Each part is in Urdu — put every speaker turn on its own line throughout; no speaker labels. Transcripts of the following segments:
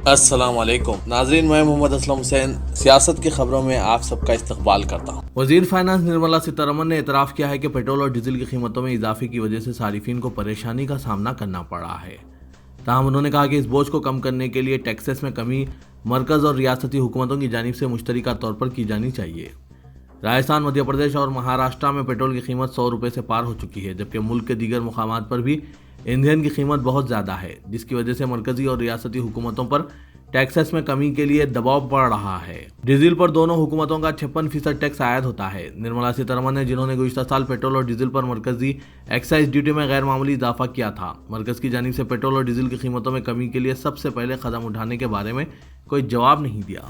السلام علیکم ناظرین، میں محمد اسلم حسین سیاست کی خبروں میں آپ سب کا استقبال کرتا ہوں۔
وزیر فائنانس نرملا سیتارمن نے اعتراف کیا ہے کہ پیٹرول اور ڈیزل کی قیمتوں میں اضافے کی وجہ سے صارفین کو پریشانی کا سامنا کرنا پڑا ہے۔ تاہم انہوں نے کہا کہ اس بوجھ کو کم کرنے کے لیے ٹیکسز میں کمی مرکز اور ریاستی حکومتوں کی جانب سے مشترکہ طور پر کی جانی چاہیے۔ راجستھان، مدھیہ پردیش اور مہاراشٹر میں پیٹرول کی قیمت 100 روپے سے پار ہو چکی ہے، جبکہ ملک کے دیگر مقامات پر بھی ایندھن کی قیمت بہت زیادہ ہے، جس کی وجہ سے مرکزی اور ریاستی حکومتوں پر ٹیکسز میں کمی کے لیے دباؤ پڑ رہا ہے۔ ڈیزل پر دونوں حکومتوں کا 56% ٹیکس عائد ہوتا ہے۔ نرملا سیتارمن نے، جنہوں نے گزشتہ سال پیٹرول اور ڈیزل پر مرکزی ایکسائز ڈیوٹی میں غیر معمولی اضافہ کیا تھا، مرکز کی جانب سے پیٹرول اور ڈیزل کی قیمتوں میں کمی کے لیے سب سے پہلے قدم اٹھانے کے بارے میں کوئی جواب نہیں دیا۔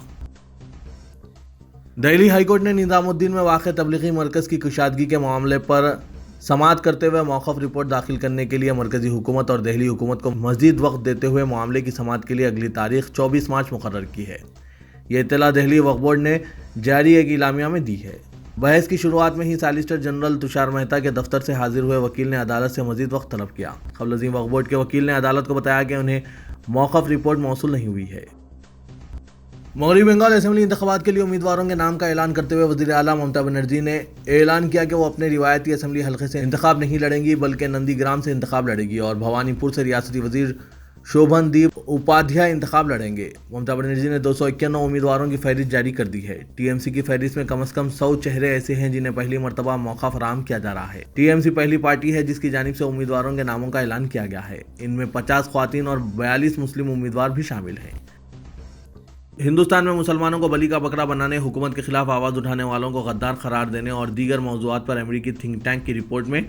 دہلی ہائی کورٹ نے نظام الدین میں واقع تبلیغی مرکز کی کشادگی کے معاملے پر سماعت کرتے ہوئے موقف رپورٹ داخل کرنے کے لیے مرکزی حکومت اور دہلی حکومت کو مزید وقت دیتے ہوئے معاملے کی سماعت کے لیے اگلی تاریخ 24 مارچ مقرر کی ہے۔ یہ اطلاع دہلی وقف بورڈ نے جاری ایک اعلامیہ میں دی ہے۔ بحث کی شروعات میں ہی سالیسیٹر جنرل تشار مہتا کے دفتر سے حاضر ہوئے وکیل نے عدالت سے مزید وقت طلب کیا۔ قبل ازیں وقف بورڈ کے وکیل نے عدالت کو بتایا کہ انہیں موقف رپورٹ موصول نہیں ہوئی ہے۔ مغربی بنگال اسمبلی انتخابات کے لیے امیدواروں کے نام کا اعلان کرتے ہوئے وزیر اعلیٰ ممتا بنرجی نے اعلان کیا کہ وہ اپنے روایتی اسمبلی حلقے سے انتخاب نہیں لڑیں گی، بلکہ نندی گرام سے انتخاب لڑیں گی اور بھوانی پور سے ریاستی وزیر شوبھن دیپ اپادھیائے انتخاب لڑیں گے۔ ممتا بنرجی نے 291 امیدواروں کی فہرست جاری کر دی ہے۔ ٹی ایم سی کی فہرست میں کم از کم 100 چہرے ایسے ہیں جنہیں پہلی مرتبہ موقع فراہم کیا جا رہا ہے۔ ٹی ایم سی پہلی پارٹی ہے جس کی جانب سے امیدواروں کے ناموں کا اعلان کیا گیا ہے۔ ان میں 50 خواتین اور 42 مسلم امیدوار بھی شامل ہیں۔ ہندوستان میں مسلمانوں کو بلی کا بکرا بنانے، حکومت کے خلاف آواز اٹھانے والوں کو غدار قرار دینے اور دیگر موضوعات پر امریکی تھنک ٹینک کی رپورٹ میں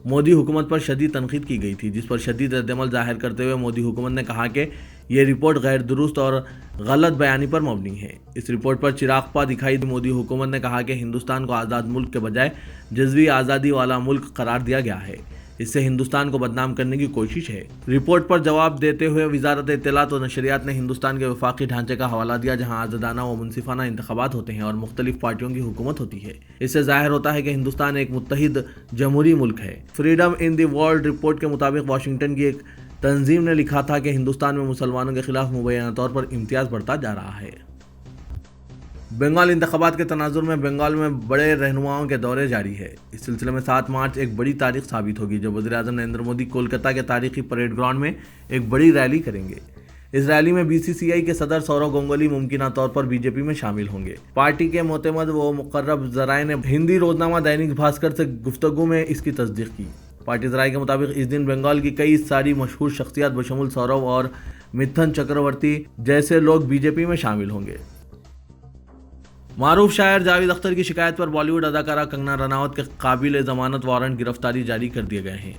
مودی حکومت پر شدید تنقید کی گئی تھی، جس پر شدید ردعمل ظاہر کرتے ہوئے مودی حکومت نے کہا کہ یہ رپورٹ غیر درست اور غلط بیانی پر مبنی ہے۔ اس رپورٹ پر چراغ پا دکھائی مودی حکومت نے کہا کہ ہندوستان کو آزاد ملک کے بجائے جزوی آزادی والا ملک قرار دیا گیا ہے، اس سے ہندوستان کو بدنام کرنے کی کوشش ہے۔ رپورٹ پر جواب دیتے ہوئے وزارت اطلاعات و نشریات نے ہندوستان کے وفاقی ڈھانچے کا حوالہ دیا، جہاں آزادانہ و منصفانہ انتخابات ہوتے ہیں اور مختلف پارٹیوں کی حکومت ہوتی ہے۔ اس سے ظاہر ہوتا ہے کہ ہندوستان ایک متحد جمہوری ملک ہے۔ Freedom in the world report کے مطابق واشنگٹن کی ایک تنظیم نے لکھا تھا کہ ہندوستان میں مسلمانوں کے خلاف مبینہ طور پر امتیاز بڑھتا جا رہا ہے۔ بنگال انتخابات کے تناظر میں بنگال میں بڑے رہنماؤں کے دورے جاری ہے۔ اس سلسلے میں 7 مارچ ایک بڑی تاریخ ثابت ہوگی جب وزیر اعظم نریندر مودی کولکتہ کے تاریخی پریڈ گراؤنڈ میں ایک بڑی ریلی کریں گے۔ اس ریلی میں بی سی سی آئی کے صدر سورو گنگولی ممکنہ طور پر بی جے پی میں شامل ہوں گے۔ پارٹی کے معتمد و مقرب ذرائع نے ہندی روزنامہ دینک بھاسکر سے گفتگو میں اس کی تصدیق کی۔ پارٹی ذرائع کے مطابق اس دن بنگال کی کئی ساری مشہور شخصیات بشمول سورو اور متھن چکرورتی جیسے لوگ بی جے پی میں شامل ہوں گے۔ معروف شاعر جاوید اختر کی شکایت پر بالی ووڈ اداکارہ کنگنا رناوت کے قابل ضمانت وارنٹ گرفتاری جاری کر دیے گئے ہیں۔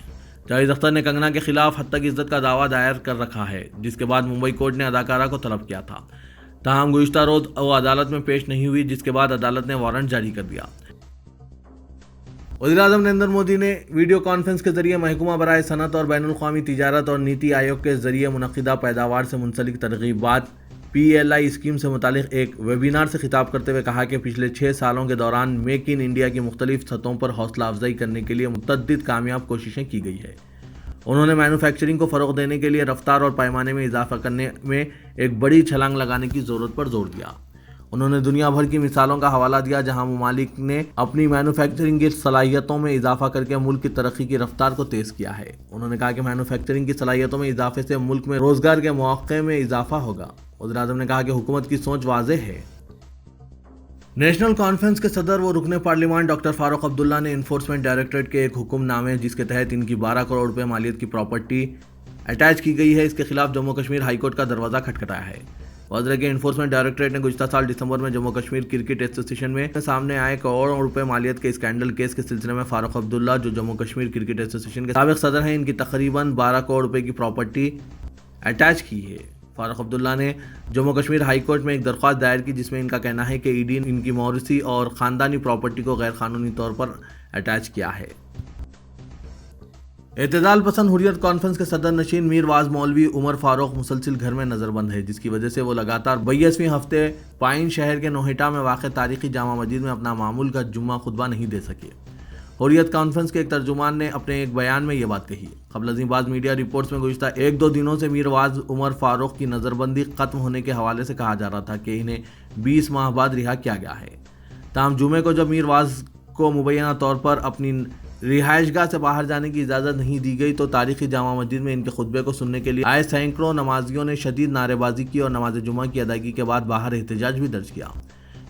جاوید اختر نے کنگنا کے خلاف حد تک عزت کا دعویٰ دائر کر رکھا ہے، جس کے بعد ممبئی کورٹ نے اداکارہ کو طلب کیا تھا۔ تاہم گزشتہ روز وہ عدالت میں پیش نہیں ہوئی، جس کے بعد عدالت نے وارنٹ جاری کر دیا۔ وزیر اعظم نریندر مودی نے ویڈیو کانفرنس کے ذریعے محکمہ برائے صنعت اور بین الاقوامی تجارت اور نیتی آیوگ کے ذریعے منعقدہ پیداوار سے منسلک ترغیبات PLI اسکیم سے متعلق ایک ویبینار سے خطاب کرتے ہوئے کہا کہ پچھلے 6 سالوں کے دوران میک ان انڈیا کی مختلف سطحوں پر حوصلہ افزائی کرنے کے لیے متعدد کامیاب کوششیں کی گئی ہے۔ انہوں نے مینوفیکچرنگ کو فروغ دینے کے لیے رفتار اور پیمانے میں اضافہ کرنے میں ایک بڑی چھلانگ لگانے کی ضرورت پر زور دیا۔ انہوں نے دنیا بھر کی مثالوں کا حوالہ دیا جہاں ممالک نے اپنی مینوفیکچرنگ کی صلاحیتوں میں اضافہ کر کے ملک کی ترقی کی رفتار کو تیز کیا ہے۔ انہوں نے کہا کہ مینوفیکچرنگ کی صلاحیتوں میں اضافے سے ملک میں روزگار کے مواقع میں اضافہ ہوگا۔ وزیر اعظم نے کہا کہ حکومت کی سوچ واضح ہے۔ نیشنل کانفرنس کے صدر و رکن پارلیمان ڈاکٹر فاروق عبداللہ نے انفورسمنٹ ڈائریکٹریٹ کے ایک حکم نامے جس کے تحت ان کی 12 کروڑ روپے مالیت کی پراپرٹی اٹیچ کی گئی ہے، اس کے خلاف جموں کشمیر ہائی کورٹ کا دروازہ کھٹکھٹایا ہے۔ وزارت کے انفورسمنٹ ڈائریکٹریٹ نے گزشتہ سال دسمبر میں جموں کشمیر کرکٹ ایسوسی ایشن میں سامنے آئے کروڑوں روپے مالیت کے اسکینڈل کیس کے سلسلے میں فاروق عبداللہ، جو جموں کشمیر کرکٹ ایسوسی ایشن کے سابق صدر ہیں، ان کی تقریباً 12 کروڑ روپے کی پراپرٹی اٹیچ کی ہے۔ فاروق عبداللہ نے جموں کشمیر ہائی کورٹ میں ایک درخواست دائر کی جس میں ان کا کہنا ہے کہ ای ڈی ان کی موروثی اور خاندانی پراپرٹی کو غیر قانونی طور پر اٹیچ کیا ہے۔ اعتدال پسند حریت کانفرنس کے صدر نشین میر واعظ مولوی عمر فاروق مسلسل گھر میں نظر بند ہے، جس کی وجہ سے وہ لگاتار 22ویں ہفتے پائن شہر کے نوہیٹا میں واقع تاریخی جامع مسجد میں اپنا معمول کا جمعہ خطبہ نہیں دے سکے۔ حریت کانفرنس کے ایک ترجمان نے اپنے ایک بیان میں یہ بات کہی۔ قبل ازیں بعض میڈیا رپورٹس میں گزشتہ 1-2 دنوں سے میر واعظ عمر فاروق کی نظر بندی ختم ہونے کے حوالے سے کہا جا رہا تھا کہ انہیں 20 ماہ بعد رہا کیا گیا ہے۔ تاہم جمعے کو جب میر واعظ کو مبینہ طور پر اپنی رہائش گاہ سے باہر جانے کی اجازت نہیں دی گئی تو تاریخی جامع مسجد میں ان کے خطبے کو سننے کے لیے آئے سینکڑوں نمازیوں نے شدید نعرے بازی کی اور نماز جمعہ کی ادائیگی کے بعد باہر احتجاج بھی درج کیا۔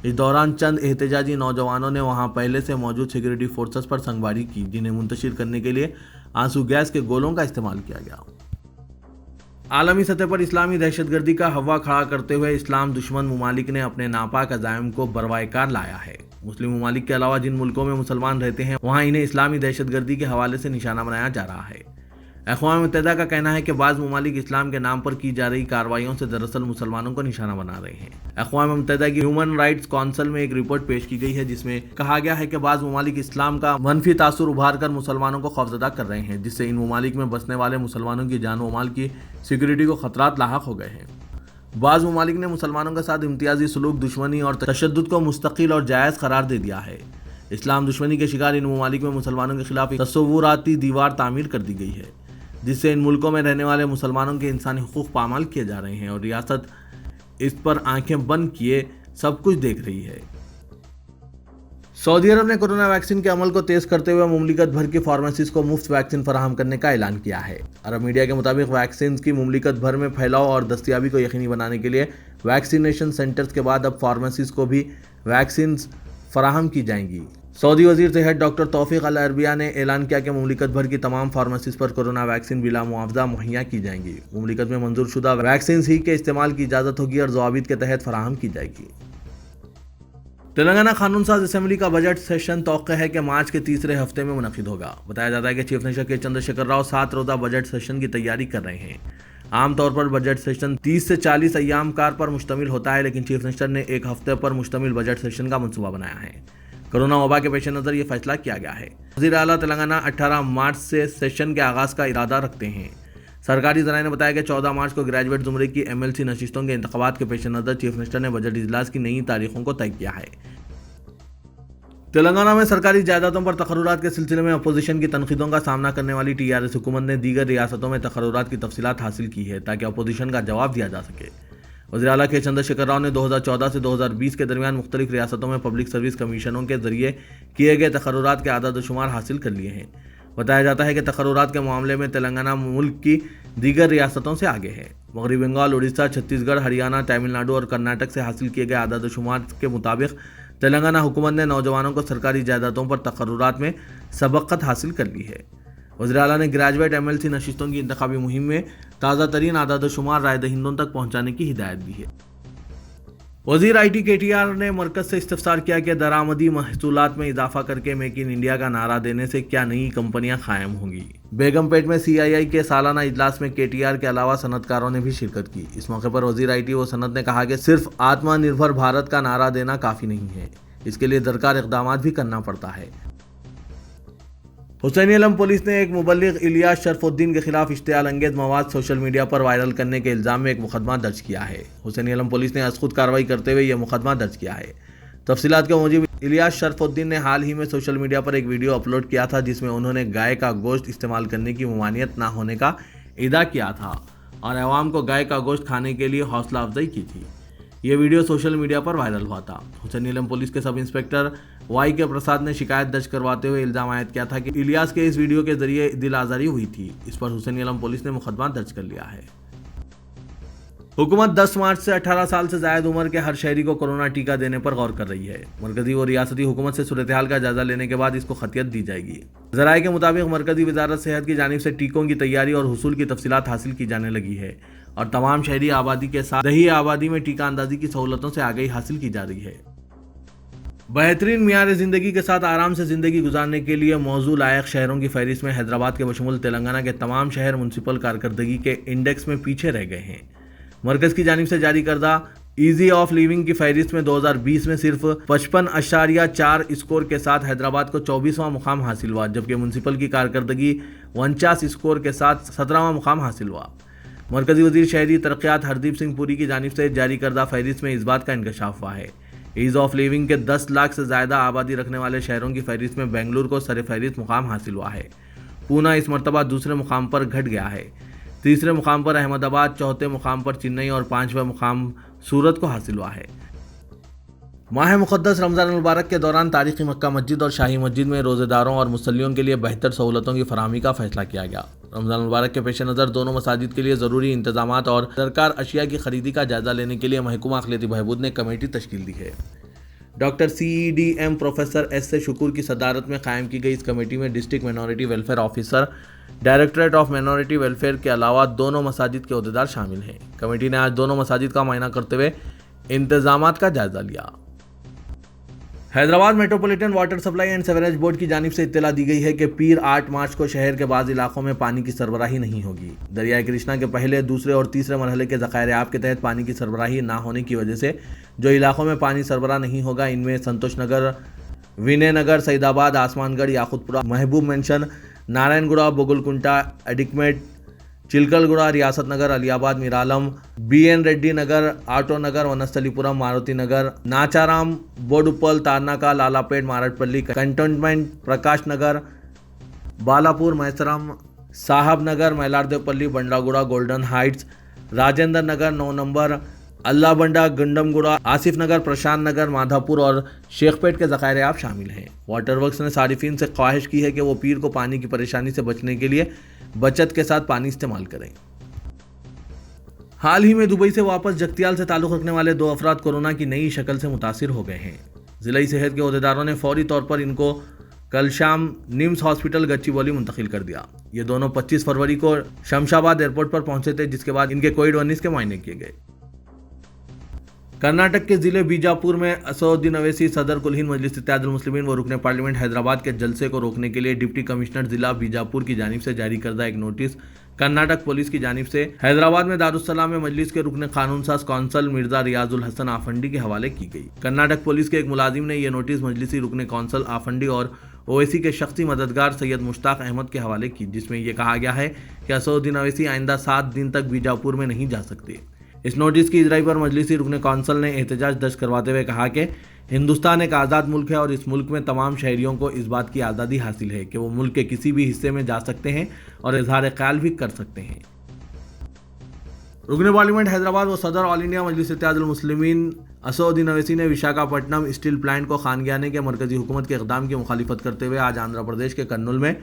اس دوران چند احتجاجی نوجوانوں نے وہاں پہلے سے موجود سیکورٹی فورسز پر سنگباری کی، جنہیں منتشر کرنے کے لیے آنسو گیس کے گولوں کا استعمال کیا گیا۔ عالمی سطح پر اسلامی دہشت گردی کا ہوا کھڑا کرتے ہوئے اسلام دشمن ممالک نے اپنے ناپاک عزائم کو بروئے کار لایا ہے۔ مسلم ممالک کے علاوہ جن ملکوں میں مسلمان رہتے ہیں وہاں انہیں اسلامی دہشت گردی کے حوالے سے نشانہ بنایا جا رہا ہے۔ اقوام متحدہ کا کہنا ہے کہ بعض ممالک اسلام کے نام پر کی جا رہی کارروائیوں سے دراصل مسلمانوں کو نشانہ بنا رہے ہیں۔ اقوام متحدہ کی ہیومن رائٹس کونسل میں ایک رپورٹ پیش کی گئی ہے جس میں کہا گیا ہے کہ بعض ممالک اسلام کا منفی تاثر ابھار کر مسلمانوں کو خوفزدہ کر رہے ہیں، جس سے ان ممالک میں بسنے والے مسلمانوں کی جان و مال کی سیکورٹی کو خطرات لاحق ہو گئے ہیں۔ بعض ممالک نے مسلمانوں کے ساتھ امتیازی سلوک، دشمنی اور تشدد کو مستقل اور جائز قرار دے دیا ہے۔ اسلام دشمنی کے شکار ان ممالک میں مسلمانوں کے خلاف ایک تصوراتی دیوار تعمیر کر دی گئی ہے، جس سے ان ملکوں میں رہنے والے مسلمانوں کے انسانی حقوق پامال کیے جا رہے ہیں اور ریاست اس پر آنکھیں بند کیے سب کچھ دیکھ رہی ہے۔ سعودی عرب نے کورونا ویکسین کے عمل کو تیز کرتے ہوئے مملکت بھر کی فارمیسیز کو مفت ویکسین فراہم کرنے کا اعلان کیا ہے۔ عرب میڈیا کے مطابق ویکسین کی مملکت بھر میں پھیلاؤ اور دستیابی کو یقینی بنانے کے لیے ویکسینیشن سینٹرز کے بعد اب فارمیسیز کو بھی ویکسینز فراہم کی جائیں گی۔ سعودی وزیر صحت ڈاکٹر توفیق العربیہ نے اعلان کیا کہ مملکت بھر کی تمام فارمیسیز پر کورونا ویکسین بلا معاوضہ مہیا کی جائیں گی۔ مملکت میں منظور شدہ ویکسینز ہی کے استعمال کی اجازت ہوگی اور ضوابط کے تحت فراہم کی جائے گی۔ تلنگانہ قانون ساز اسمبلی کا بجٹ سیشن توقع ہے کہ مارچ کے تیسرے ہفتے میں منعقد ہوگا۔ بتایا جاتا ہے کہ چیف منسٹر کے چندر شیکھر راؤ 7 روزہ بجٹ سیشن کی تیاری کر رہے ہیں۔ عام طور پر بجٹ سیشن 30 سے 40 ایام کار پر مشتمل ہوتا ہے، لیکن چیف منسٹر نے ایک ہفتے پر مشتمل بجٹ سیشن کا منصوبہ بنایا ہے۔ کورونا وبا کے پیش نظر یہ فیصلہ کیا گیا ہے۔ وزیر اعلیٰ تلنگانہ 18 مارچ سے سیشن کے آغاز کا ارادہ رکھتے ہیں۔ سرکاری ذرائع نے بتایا کہ 14 مارچ کو گریجویٹ زمرے کی MLC نشستوں کے انتخابات کے پیش نظر چیف منسٹر نے بجٹ اجلاس کی نئی تاریخوں کو طے کیا ہے۔ تلنگانہ میں سرکاری جائیدادوں پر تقررات کے سلسلے میں اپوزیشن کی تنقیدوں کا سامنا کرنے والی TRS حکومت نے دیگر ریاستوں میں تقررات کی تفصیلات حاصل کی ہے تاکہ اپوزیشن کا جواب دیا جا سکے۔ وزیر اعلیٰ کے چندر شیکھر راؤ نے 2014 سے 2020 کے درمیان مختلف ریاستوں میں پبلک سروس کمیشنوں کے ذریعے کیے گئے تقررات کے اعداد و شمار حاصل کر لیے ہیں۔ بتایا جاتا ہے کہ تقررات کے معاملے میں تلنگانہ ملک کی دیگر ریاستوں سے آگے ہے۔ مغربی بنگال، اڑیسہ، چھتیس گڑھ، ہریانہ، تامل ناڈو اور کرناٹک سے حاصل کیے گئے اعداد و شمار کے مطابق تلنگانہ حکومت نے نوجوانوں کو سرکاری جائیدادوں پر تقررات میں سبقت حاصل کر لی ہے۔ وزیر اعلیٰ نے گریجویٹ MLC نشستوں کی انتخابی مہم میں تازہ ترین اعداد و شمار رائے دہندوں تک پہنچانے کی ہدایت دی ہے۔ وزیر IT KTR نے مرکز سے استفسار کیا کہ درآمدی محصولات میں اضافہ کر کے میک ان انڈیا کا نعرہ دینے سے کیا نئی کمپنیاں قائم ہوں گی۔ بیگم پیٹ میں CII کے سالانہ اجلاس میں KTR کے علاوہ صنعت کاروں نے بھی شرکت کی۔ اس موقع پر وزیر IT و صنعت نے کہا کہ صرف آتما نربھر بھارت کا نعرہ دینا کافی نہیں ہے، اس کے لیے درکار اقدامات بھی کرنا پڑتا ہے۔ حسین علم پولیس نے ایک مبلغ الیاس شرف الدین کے خلاف اشتعال انگیز مواد سوشل میڈیا پر وائرل کرنے کے الزام میں ایک مقدمہ درج کیا ہے۔ حسین علم پولیس نے از خود کارروائی کرتے ہوئے یہ مقدمہ درج کیا ہے۔ تفصیلات کے موجب الیاس شرف الدین نے حال ہی میں سوشل میڈیا پر ایک ویڈیو اپلوڈ کیا تھا جس میں انہوں نے گائے کا گوشت استعمال کرنے کی ممانعت نہ ہونے کا ادعا کیا تھا اور عوام کو گائے کا گوشت کھانے کے لیے حوصلہ افزائی کی تھی۔ یہ ویڈیو سوشل میڈیا پر وائرل ہوا تھا۔ حسین علم پولیس کے سب انسپکٹر YK پرساد نے شکایت درج کرواتے ہوئے الزام عائد کیا تھا کہ الیاس کے اس ویڈیو کے ذریعے دل آزاری ہوئی تھی۔ اس پر حسین علم پولیس نے مقدمہ درج کر لیا ہے۔ حکومت 10 مارچ سے 18 سال سے زائد عمر کے ہر شہری کو کورونا ٹیکہ دینے پر غور کر رہی ہے۔ مرکزی و ریاستی حکومت سے صورتحال کا جائزہ لینے کے بعد اس کو خطیت دی جائے گی۔ ذرائع کے مطابق مرکزی وزارت صحت کی جانب سے ٹیکوں کی تیاری اور حصول کی تفصیلات حاصل کی جانے لگی ہے اور تمام شہری آبادی کے ساتھ دیہی آبادی میں ٹیکہ اندازی کی سہولتوں سے آگاہی حاصل کی جا رہی ہے۔ بہترین معیار زندگی کے ساتھ آرام سے زندگی گزارنے کے لیے موضوع لائق شہروں کی فہرست میں حیدرآباد کے بشمول تلنگانہ کے تمام شہر منسپل کارکردگی کے انڈیکس میں پیچھے رہ گئے ہیں۔ مرکز کی جانب سے جاری کردہ ایزی آف لیونگ کی فہرست میں 2020 میں صرف 55.4 اسکور کے ساتھ حیدرآباد کو 24واں مقام حاصل ہوا، جبکہ منسپل کی کارکردگی 49 اسکور کے ساتھ 17واں مقام حاصل ہوا۔ مرکزی وزیر شہری ترقیات ہردیپ سنگھ پوری کی جانب سے جاری کردہ فہرست میں اس بات کا انکشاف ہوا ہے ایز آف لیونگ کے 10 لاکھ سے زیادہ آبادی رکھنے والے شہروں کی فہرست میں بنگلور کو سر فہرست مقام حاصل ہوا ہے۔ پونا اس مرتبہ دوسرے مقام پر گھٹ گیا ہے۔ تیسرے مقام پر احمد آباد، چوتھے مقام پر چنئی اور پانچواں مقام سورت کو حاصل ہوا ہے۔ ماہ مقدس رمضان المبارک کے دوران تاریخی مکہ مسجد اور شاہی مسجد میں روزے داروں اور مصلیوں کے لیے بہتر سہولتوں کی فراہمی کا فیصلہ کیا گیا۔ رمضان المبارک کے پیش نظر دونوں مساجد کے لیے ضروری انتظامات اور درکار اشیاء کی خریدی کا جائزہ لینے کے لیے محکمہ اقلیتی بہبود نے کمیٹی تشکیل دی ہے۔ ڈاکٹر CEDM پروفیسر S شکور کی صدارت میں قائم کی گئی اس کمیٹی میں district minority welfare officer, directorate of minority welfare کے علاوہ دونوں مساجد کے عہدیدار شامل ہیں۔ کمیٹی نے آج دونوں مساجد کا معائنہ کرتے ہوئے انتظامات کا جائزہ لیا۔ Hyderabad metropolitan water supply and sewerage board کی جانب سے اطلاع دی گئی ہے کہ پیر 8 مارچ کو شہر کے بعض علاقوں میں پانی کی سربراہی نہیں ہوگی۔ دریائے کرشنا کے پہلے، دوسرے اور تیسرے مرحلے کے ذخائر آب کے تحت پانی کی سربراہی نہ ہونے کی وجہ سے جو علاقوں میں پانی سربراہ نہیں ہوگا ان میں سنتوش نگر، وینے نگر، سعید آباد، آسمان گڑھ، یاقوت پورہ، محبوب مینشن، نارائن گڑہ، بگل کنٹا، ایڈکمیٹ، چلکل گڑہ، ریاست Nagar, Aliabad, Miralam, BN Reddy Nagar, auto Nagar, Vanasthalipuram, Maruti Nagar, Nacharam, Boduppal, Tarnaka, Lalapet, Marredpally cantonment, Prakash Nagar, Balapur, Maisaram, Saheb Nagar, Mylardevpally, Bandlaguda, golden heights, Rajendra Nagar 9 number, Allabanda, Gandamguda, Asif Nagar, Prashant Nagar, Madhapur اور شیخ پیٹ کے ذخائر آب شامل ہیں۔ واٹر ورکس نے صارفین سے خواہش کی ہے کہ وہ پیر کو پانی کی پریشانی سے بچنے کے لیے بچت کے ساتھ پانی استعمال کریں۔ حال ہی میں دبئی سے واپس جگتیال سے تعلق رکھنے والے 2 افراد کورونا کی نئی شکل سے متاثر ہو گئے ہیں۔ ضلعی صحت کے عہدیداروں نے فوری طور پر ان کو کل شام نمس ہاسپٹل گچی بالی منتقل کر دیا۔ یہ دونوں 25 فروری کو شمشاباد ایئرپورٹ پر پہنچے تھے، جس کے بعد ان کے کووڈ-19 کے معائنے کیے گئے۔ کرناٹک کے ضلع بیجاپور میں اسدالدین اویسی، صدر کل ہند مجلس اتحاد المسلمین و رکن پارلیمنٹ حیدرآباد کے جلسے کو روکنے کے لیے ڈپٹی کمشنر ضلع بیجاپور کی جانب سے جاری کردہ ایک نوٹس کرناٹک پولیس کی جانب سے حیدرآباد میں دارالسلام میں مجلس کے رکن قانون ساز کونسل مرزا ریاض الحسن آفنڈی کے حوالے کی گئی۔ کرناٹک پولیس کے ایک ملازم نے یہ نوٹس مجلسی رکن کونسل آفنڈی اور اویسی کے شخصی مددگار سید مشتاق احمد کے حوالے کی، جس میں یہ کہا گیا ہے کہ اسدالدین اویسی آئندہ 7 دن تک بیجاپور میں نہیں جا سکتے۔ اس نوٹس کی اجرائی پر مجلسی رکن کونسل نے احتجاج درج کرواتے ہوئے کہا کہ ہندوستان ایک آزاد ملک ہے اور اس ملک میں تمام شہریوں کو اس بات کی آزادی حاصل ہے کہ وہ ملک کے کسی بھی حصے میں جا سکتے ہیں اور اظہار خیال بھی کر سکتے ہیں۔ رکن پارلیمنٹ حیدرآباد و صدر آل انڈیا مجلس اتحاد المسلمین اسدالدین اویسی نے وشاکھاپٹنم اسٹیل پلانٹ کو خانگیانے کے مرکزی حکومت کے اقدام کی مخالفت کرتے ہوئے آج آندھرا پردیش کے کرنول میں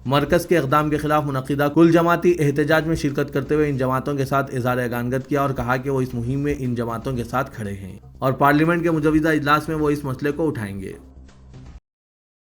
مرکز کے اقدام کے خلاف منعقدہ کل جماعتی احتجاج میں شرکت کرتے ہوئے ان جماعتوں کے ساتھ اظہار یگانگت کیا اور کہا کہ وہ اس مہم میں ان جماعتوں کے ساتھ کھڑے ہیں اور پارلیمنٹ کے مجوزہ اجلاس میں وہ اس مسئلے کو اٹھائیں گے۔